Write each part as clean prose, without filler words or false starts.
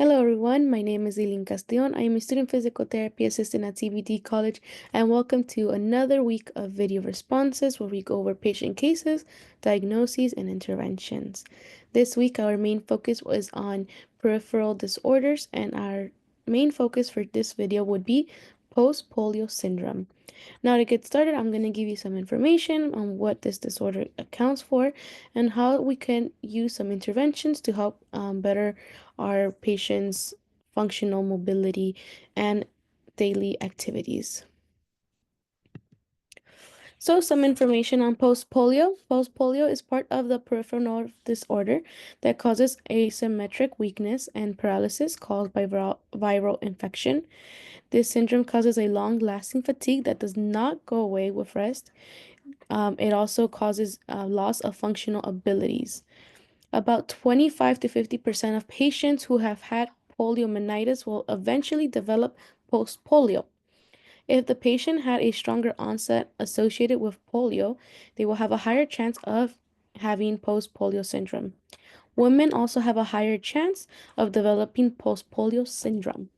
Hello everyone, my name is Eileen Castellon. I am a student physical therapy assistant at CBT College, and welcome to another week of video responses where we go over patient cases, diagnoses, and interventions. This week, our main focus was on peripheral disorders, and our main focus for this video would be post-polio syndrome. Now, to get started, I'm going to give you some information on what this disorder accounts for and how we can use some interventions to help better our patients' functional mobility and daily activities. So, some information on post-polio. Post-polio is part of the peripheral nerve disorder that causes asymmetric weakness and paralysis caused by viral infection. This syndrome causes a long-lasting fatigue that does not go away with rest. It also causes loss of functional abilities. About 25 to 50% of patients who have had poliomyelitis will eventually develop post-polio. If the patient had a stronger onset associated with polio, they will have a higher chance of having post-polio syndrome. Women also have a higher chance of developing post-polio syndrome.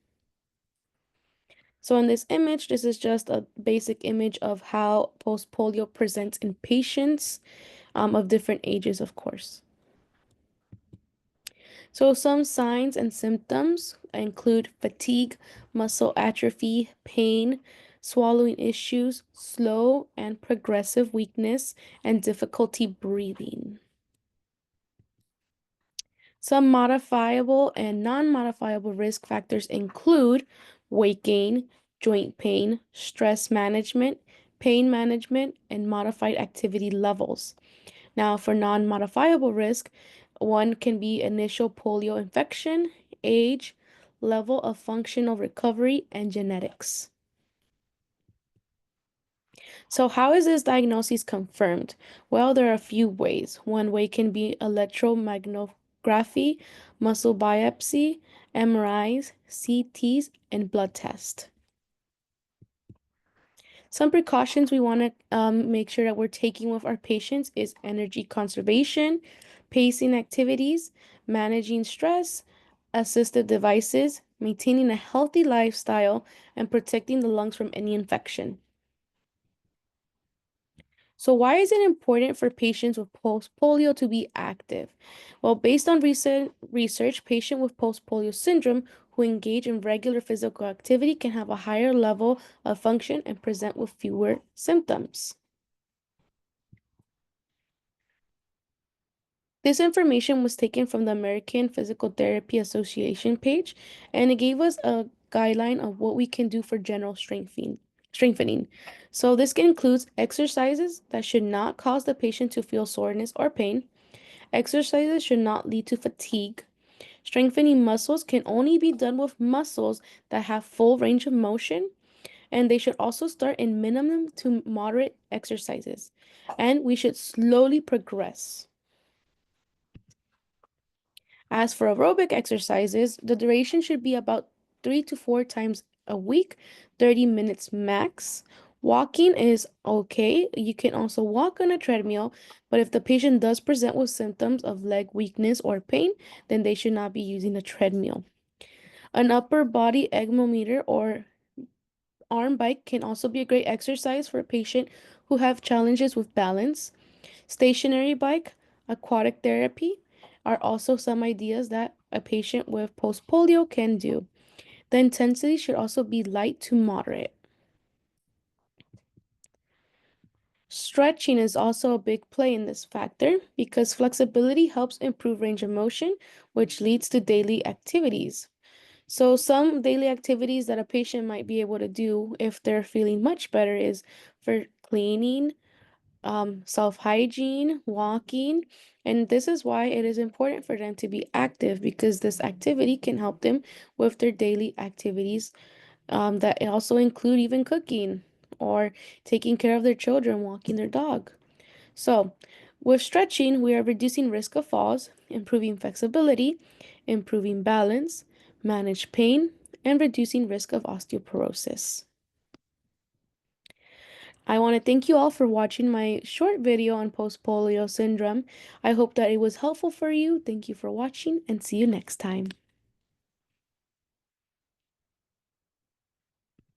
So in this image, this is just a basic image of how post-polio presents in patients of different ages, of course. So some signs and symptoms include fatigue, muscle atrophy, pain, swallowing issues, slow and progressive weakness, and difficulty breathing. Some modifiable and non-modifiable risk factors include weight gain, joint pain, stress management, pain management, and modified activity levels. Now, for non-modifiable risk, one can be initial polio infection, age, level of functional recovery, and genetics. So how is this diagnosis confirmed? Well, there are a few ways. One way can be electromyography, muscle biopsy, MRIs, CTs, and blood test. Some precautions we want to make sure that we're taking with our patients is energy conservation, pacing activities, managing stress, assistive devices, maintaining a healthy lifestyle, and protecting the lungs from any infection. So why is it important for patients with post-polio to be active? Well, based on recent research, patients with post-polio syndrome who engage in regular physical activity can have a higher level of function and present with fewer symptoms. This information was taken from the American Physical Therapy Association page, and it gave us a guideline of what we can do for general strengthening. So this includes exercises that should not cause the patient to feel soreness or pain. Exercises should not lead to fatigue. Strengthening muscles can only be done with muscles that have full range of motion, and they should also start in minimum to moderate exercises. And we should slowly progress. As for aerobic exercises, the duration should be about 3 to 4 times a week, 30 minutes max. Walking is okay. You can also walk on a treadmill, but if the patient does present with symptoms of leg weakness or pain, then they should not be using a treadmill. An upper body ergometer or arm bike can also be a great exercise for a patient who have challenges with balance. Stationary bike, aquatic therapy are also some ideas that a patient with post-polio can do. The intensity should also be light to moderate. Stretching is also a big play in this factor because flexibility helps improve range of motion, which leads to daily activities. So some daily activities that a patient might be able to do if they're feeling much better is for cleaning, self-hygiene, walking, and this is why it is important for them to be active because this activity can help them with their daily activities that also include even cooking or taking care of their children, walking their dog. So, with stretching, we are reducing risk of falls, improving flexibility, improving balance, manage pain, and reducing risk of osteoporosis. I want to thank you all for watching my short video on post-polio syndrome. I hope that it was helpful for you. Thank you for watching and see you next time.